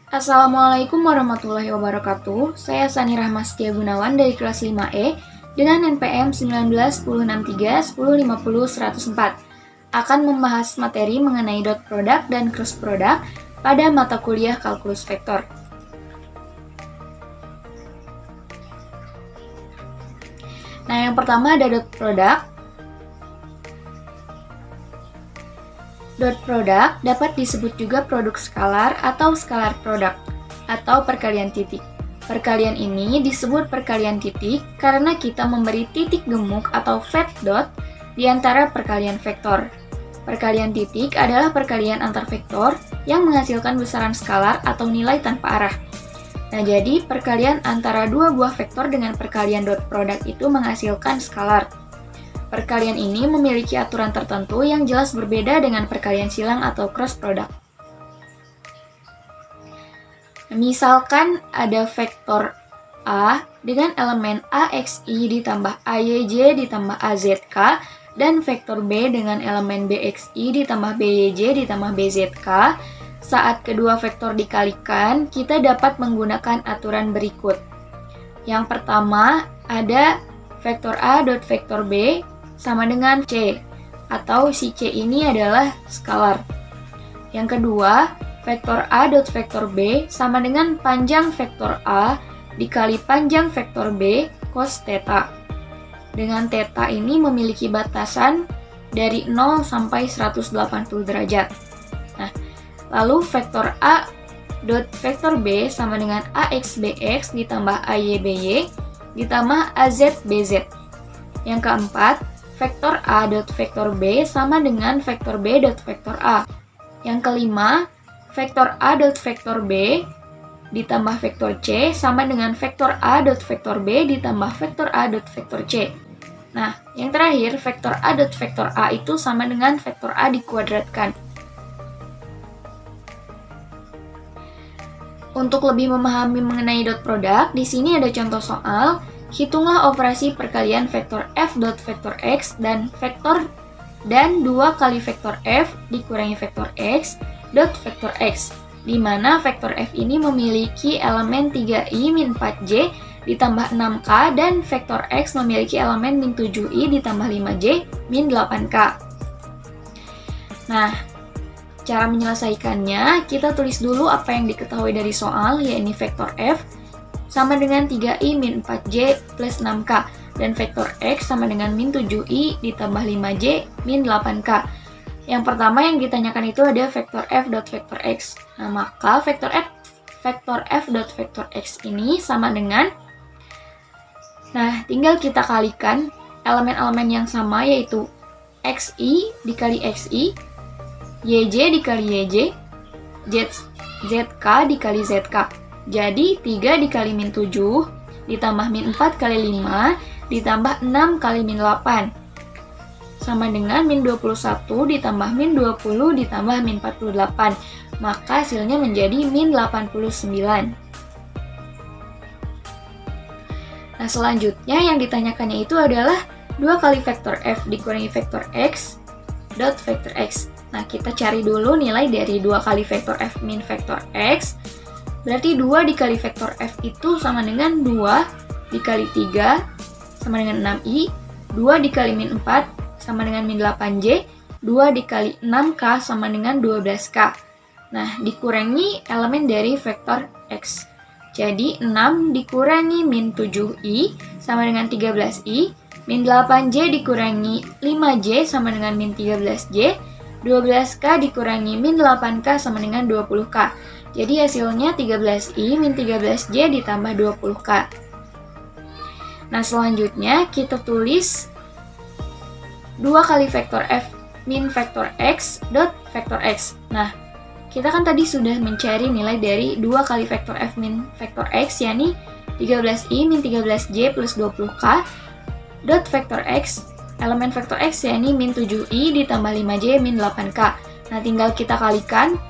Assalamualaikum warahmatullahi wabarakatuh. Saya Sani Rahmastia Gunawan dari kelas 5E dengan NPM 1910631050-104 akan membahas materi mengenai dot product dan cross product pada mata kuliah kalkulus vektor. Nah, yang pertama ada dot product. Dot product dapat disebut juga produk skalar atau skalar product atau perkalian titik. Perkalian ini disebut perkalian titik karena kita memberi titik gemuk atau flat dot di antara perkalian vektor. Perkalian titik adalah perkalian antar vektor yang menghasilkan besaran skalar atau nilai tanpa arah. Nah, jadi perkalian antara dua buah vektor dengan perkalian dot product itu menghasilkan skalar. Perkalian ini memiliki aturan tertentu yang jelas berbeda dengan perkalian silang atau cross product. Misalkan ada vektor A dengan elemen AXI ditambah AYJ ditambah AZK dan vektor B dengan elemen BXI ditambah BYJ ditambah BZK. Saat kedua vektor dikalikan, kita dapat menggunakan aturan berikut. Yang pertama, ada vektor A dot vektor B sama dengan C, atau si C ini adalah skalar. Yang kedua, vektor A dot vektor B sama dengan panjang vektor A dikali panjang vektor B cos theta. Dengan theta ini memiliki batasan dari 0 sampai 180 derajat. Nah, lalu vektor A dot vektor B sama dengan AXBX ditambah AYBY ditambah AZBZ. Yang keempat, vektor A dot vektor B sama dengan vektor B dot vektor A. Yang kelima, vektor A dot vektor B ditambah vektor C sama dengan vektor A dot vektor B ditambah vektor A dot vektor C. Nah, yang terakhir, vektor A dot vektor A itu sama dengan vektor A dikuadratkan. Untuk lebih memahami mengenai dot product, di sini ada contoh soal. Hitunglah operasi perkalian vektor f dot vektor x dan 2 kali vektor f dikurangi vektor x dot vektor x, di mana vektor f ini memiliki elemen 3i min 4j ditambah 6k dan vektor x memiliki elemen min 7i ditambah 5j min 8k. Nah, cara menyelesaikannya, kita tulis dulu apa yang diketahui dari soal, yaitu vektor f sama dengan 3i min 4j plus 6k, dan vektor x sama dengan min 7i ditambah 5j min 8k. Yang pertama yang ditanyakan itu ada vektor f dot vektor x. Nah, maka vektor f dot vektor x ini sama dengan, nah, tinggal kita kalikan elemen-elemen yang sama, yaitu xi dikali xi, yj dikali yj, zk dikali zk. Jadi 3 dikali min 7 ditambah min 4 kali 5 ditambah 6 kali min 8 sama dengan min 21 ditambah min 20 ditambah min 48. Maka hasilnya menjadi min 89. Nah, selanjutnya yang ditanyakannya itu adalah 2 kali vektor f dikurangi vektor x dot vektor x. Nah, kita cari dulu nilai dari 2 kali vektor f min vektor x. Berarti 2 dikali vektor f itu sama dengan 2 dikali 3 sama dengan 6i, 2 dikali min 4 sama dengan min 8j, 2 dikali 6k sama dengan 12k. Nah, dikurangi elemen dari vektor x. Jadi 6 dikurangi min 7i sama dengan 13i, min 8j dikurangi 5j sama dengan min 13j, 12k dikurangi min 8k sama dengan 20k. Jadi hasilnya 13i min 13j ditambah 20k. Nah, selanjutnya kita tulis 2 kali vektor f min vektor x dot vektor x. Nah, kita kan tadi sudah mencari nilai dari 2 kali vektor f min vektor x, yakni 13i min 13j plus 20k dot vektor x. Elemen vektor x yakni min 7i ditambah 5j min 8k. Nah, tinggal kita kalikan.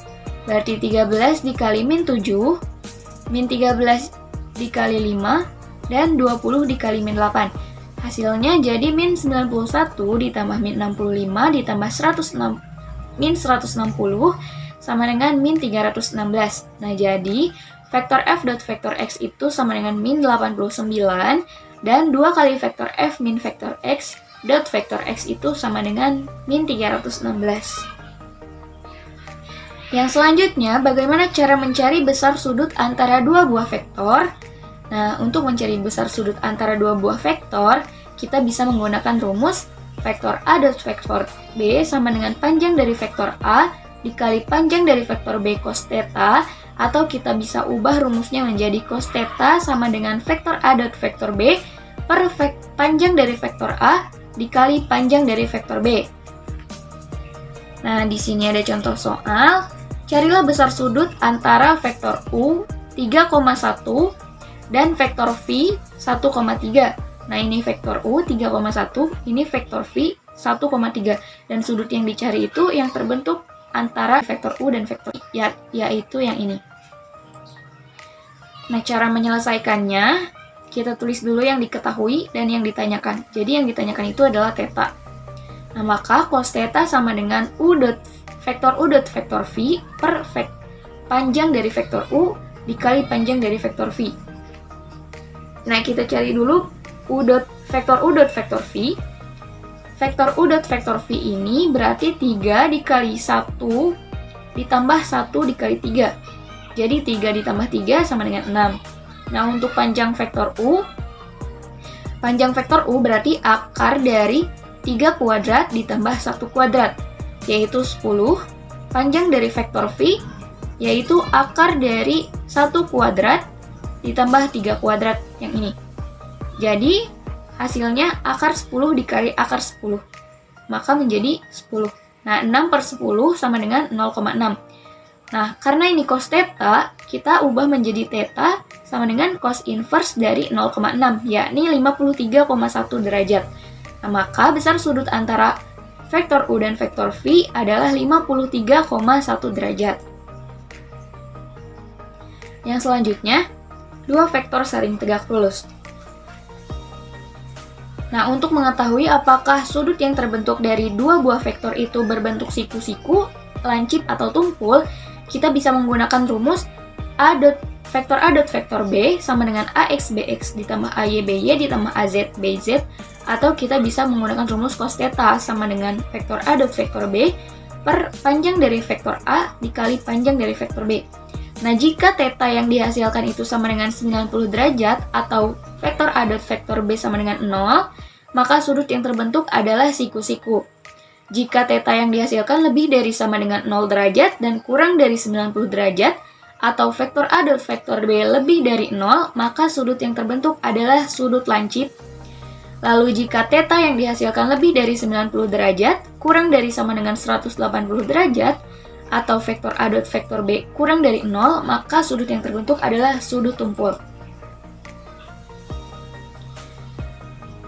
Berarti 13 dikali min 7, min 13 dikali 5, dan 20 dikali min 8. Hasilnya jadi min 91 ditambah min 65 ditambah 106, min 160 sama dengan min 316. Nah, jadi vektor f dot vektor x itu sama dengan min 89, dan 2 kali vektor f min vektor x dot vektor x itu sama dengan min 316. Yang selanjutnya, bagaimana cara mencari besar sudut antara dua buah vektor? Nah, untuk mencari besar sudut antara dua buah vektor, kita bisa menggunakan rumus vektor A dot vektor B sama dengan panjang dari vektor A dikali panjang dari vektor B cos theta, atau kita bisa ubah rumusnya menjadi cos theta sama dengan vektor A dot vektor B per panjang dari vektor A dikali panjang dari vektor B. Nah, di sini ada contoh soal. Carilah besar sudut antara vektor U 3,1 dan vektor V 1,3. Nah, ini vektor U 3,1, ini vektor V 1,3. Dan sudut yang dicari itu yang terbentuk antara vektor U dan vektor I, yaitu yang ini. Nah, cara menyelesaikannya, kita tulis dulu yang diketahui dan yang ditanyakan. Jadi yang ditanyakan itu adalah theta. Nah, maka cos theta sama dengan vektor U dot vektor V per panjang dari vektor U dikali panjang dari vektor V. Nah, kita cari dulu vektor U dot vektor V. Vektor U dot vektor V ini berarti 3 dikali 1 ditambah 1 dikali 3. Jadi 3 ditambah 3 sama dengan 6. Nah, untuk panjang vektor U berarti akar dari 3 kuadrat ditambah 1 kuadrat, yaitu 10. Panjang dari vektor V yaitu akar dari 1 kuadrat ditambah 3 kuadrat yang ini. Jadi, hasilnya akar 10 dikali akar 10. Maka menjadi 10. Nah, 6 per 10 sama dengan 0,6. Nah, karena ini cos theta, kita ubah menjadi theta sama dengan cos inverse dari 0,6, yakni 53,1 derajat. Nah, maka besar sudut antara vektor U dan vektor V adalah 53,1 derajat. Yang selanjutnya, dua vektor saling tegak lurus. Nah, untuk mengetahui apakah sudut yang terbentuk dari dua buah vektor itu berbentuk siku-siku, lancip, atau tumpul, kita bisa menggunakan rumus vektor A dot vektor B sama dengan AX BX ditambah AY BY ditambah AZ BZ, atau kita bisa menggunakan rumus cos theta sama dengan vektor A dot vektor B per panjang dari vektor A dikali panjang dari vektor B. Nah, jika theta yang dihasilkan itu sama dengan 90 derajat atau vektor A dot vektor B sama dengan 0, maka sudut yang terbentuk adalah siku-siku. Jika theta yang dihasilkan lebih dari sama dengan 0 derajat dan kurang dari 90 derajat, atau vektor A dot vektor B lebih dari 0, maka sudut yang terbentuk adalah sudut lancip. Lalu jika theta yang dihasilkan lebih dari 90 derajat, kurang dari sama dengan 180 derajat, atau vektor A dot vektor B kurang dari 0, maka sudut yang terbentuk adalah sudut tumpul.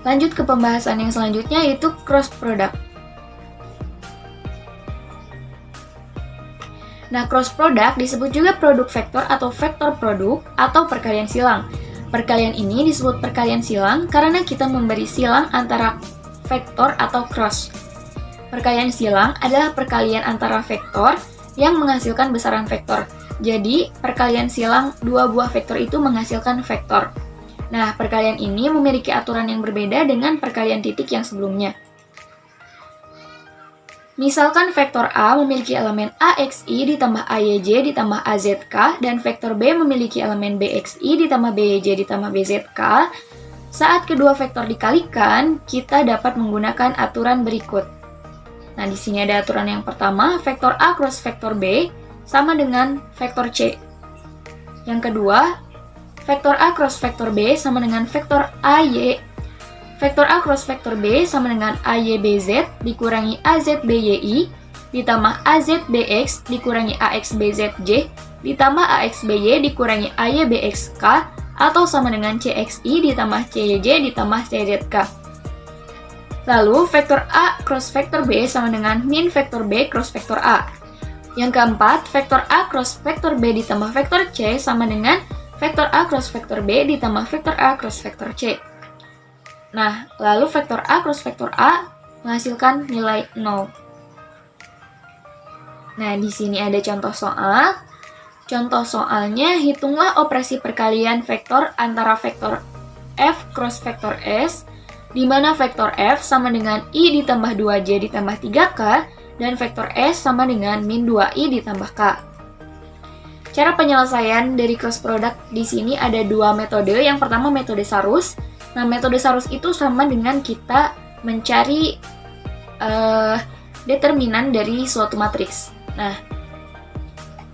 Lanjut ke pembahasan yang selanjutnya, yaitu cross product. Nah, cross product disebut juga produk vektor atau vektor produk atau perkalian silang. Perkalian ini disebut perkalian silang karena kita memberi silang antara vektor atau cross. Perkalian silang adalah perkalian antara vektor yang menghasilkan besaran vektor. Jadi, perkalian silang dua buah vektor itu menghasilkan vektor. Nah, perkalian ini memiliki aturan yang berbeda dengan perkalian titik yang sebelumnya. Misalkan vektor A memiliki elemen AXI ditambah AYJ ditambah AZK, dan vektor B memiliki elemen BXI ditambah BYJ ditambah BZK. Saat kedua vektor dikalikan, kita dapat menggunakan aturan berikut. Nah, di sini ada aturan yang pertama, vektor A cross vektor B sama dengan vektor C. Yang kedua, vektor A cross vektor B sama dengan vektor AY. Vektor A cross vektor B sama dengan AYBZ dikurangi AZBYI ditambah AZBX dikurangi AXBZJ ditambah AXBY dikurangi AYBXK, atau sama dengan CXI ditambah CYJ ditambah CZK. Lalu, vektor A cross vektor B sama dengan min vektor B cross vektor A. Yang keempat, vektor A cross vektor B ditambah vektor C sama dengan vektor A cross vektor B ditambah vektor A cross vektor C. Nah, lalu vektor A cross vektor A menghasilkan nilai 0. Nah, di sini ada contoh soal. Contoh soalnya, hitunglah operasi perkalian vektor antara vektor F cross vektor S, di mana vektor F sama dengan I ditambah 2J ditambah 3K, dan vektor S sama dengan min 2I ditambah K. Cara penyelesaian dari cross product di sini ada dua metode. Yang pertama metode Sarus. Nah, metode Sarus itu sama dengan kita mencari determinan dari suatu matriks. Nah,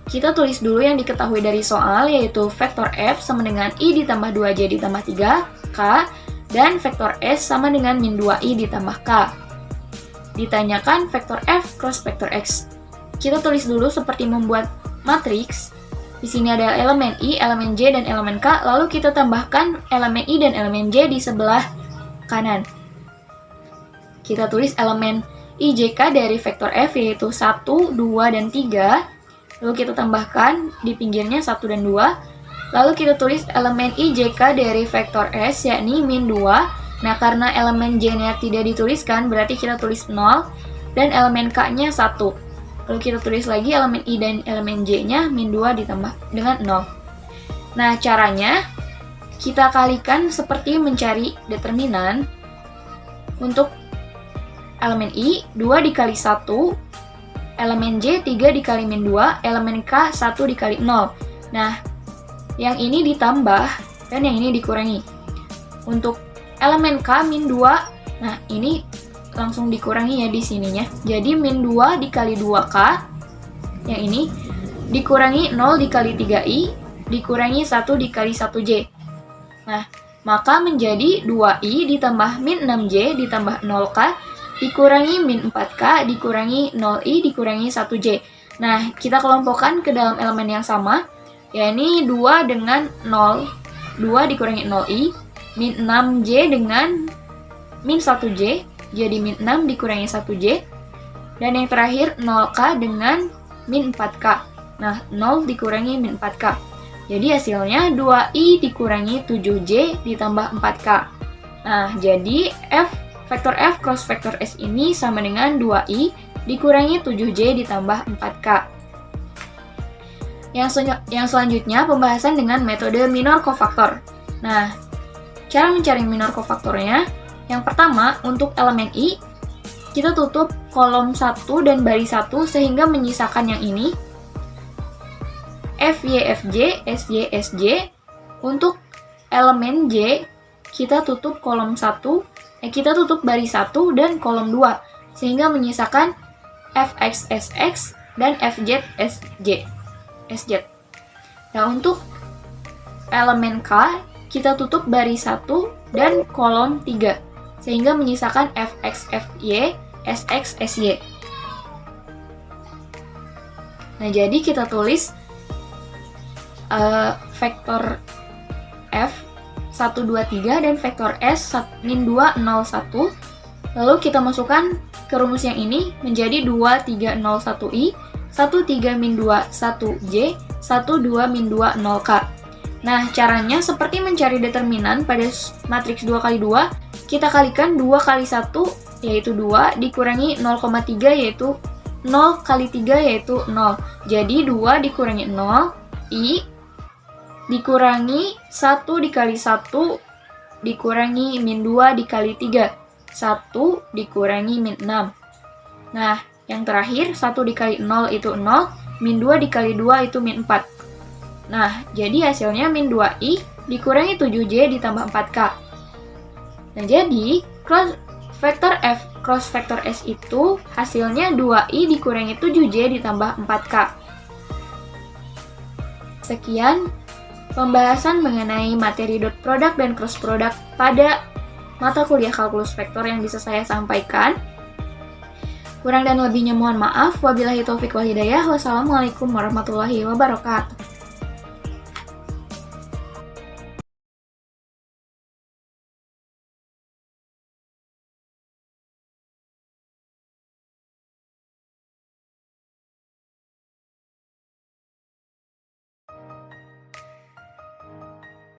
kita tulis dulu yang diketahui dari soal, yaitu vektor F sama dengan I ditambah 2J ditambah 3K, dan vektor S sama dengan min 2I ditambah K. Ditanyakan vektor F cross vektor X. Kita tulis dulu seperti membuat matriks. Di sini ada elemen I, elemen J, dan elemen K, lalu kita tambahkan elemen I dan elemen J di sebelah kanan. Kita tulis elemen IJK dari vektor F, yaitu 1, 2, dan 3. Lalu kita tambahkan di pinggirnya 1 dan 2. Lalu kita tulis elemen IJK dari vektor S, yakni min 2. Nah, karena elemen J-nya tidak dituliskan, berarti kita tulis 0. Dan elemen K-nya 1. Lalu kita tulis lagi elemen I dan elemen J-nya min 2 ditambah dengan 0. Nah, caranya kita kalikan seperti mencari determinan. Untuk elemen I, 2 dikali 1. Elemen J 3 dikali min 2, elemen K 1 dikali 0. Nah, yang ini ditambah dan yang ini dikurangi. Untuk elemen K min 2, nah ini langsung dikurangi ya di sininya. Jadi min 2 dikali 2K, yang ini dikurangi 0 dikali 3I, dikurangi 1 dikali 1J. Nah, maka menjadi 2I ditambah min 6J ditambah 0K, dikurangi min 4K, dikurangi 0I, dikurangi 1J. Nah, kita kelompokkan ke dalam elemen yang sama, yakni 2 dengan 0. 2 dikurangi 0I, min 6J dengan min 1J, jadi min 6 dikurangi 1J. Dan yang terakhir 0K dengan min 4K. Nah, 0 dikurangi min 4K. Jadi hasilnya 2I dikurangi 7J ditambah 4K. Nah, jadi vektor F cross vektor S ini sama dengan 2I dikurangi 7J ditambah 4K. Yang selanjutnya pembahasan dengan metode minor kofaktor. Nah, cara mencari minor kofaktornya, yang pertama untuk elemen I, kita tutup kolom 1 dan baris 1 sehingga menyisakan yang ini. FY, FJ, SY, SJ. Untuk elemen J, kita tutup kolom 1, kita tutup baris 1 dan kolom 2, sehingga menyisakan Fx, Sx, dan Fz, Sj. Nah, untuk elemen K, kita tutup baris 1 dan kolom 3, sehingga menyisakan Fx, Fy, Sx, Sy. Nah, jadi kita tulis vektor F 1, 2, 3 dan vektor S min 2, 0, 1. Lalu kita masukkan ke rumus yang ini menjadi 2, 3, 0, 1I, 1, 3, min 2, 1J, 1, 2, min 2, 0K. Nah, caranya seperti mencari determinan pada matriks 2 kali 2, kita kalikan 2 kali 1, yaitu 2, dikurangi 0,3, yaitu 0 kali 3, yaitu 0. Jadi 2 dikurangi 0, I, dikurangi 1 dikali 1, dikurangi min 2 dikali 3. 1 dikurangi min 6. Nah, yang terakhir 1 dikali 0 itu 0, min 2 dikali 2 itu min 4. Nah, jadi hasilnya min 2i dikurangi 7j ditambah 4k. Nah, jadi vektor F cross vektor S itu hasilnya 2i dikurangi 7j ditambah 4k. Sekian pembahasan mengenai materi dot product dan cross product pada mata kuliah kalkulus vektor yang bisa saya sampaikan. Kurang dan lebihnya mohon maaf. Wabillahi taufik wal hidayah. Wassalamualaikum warahmatullahi wabarakatuh.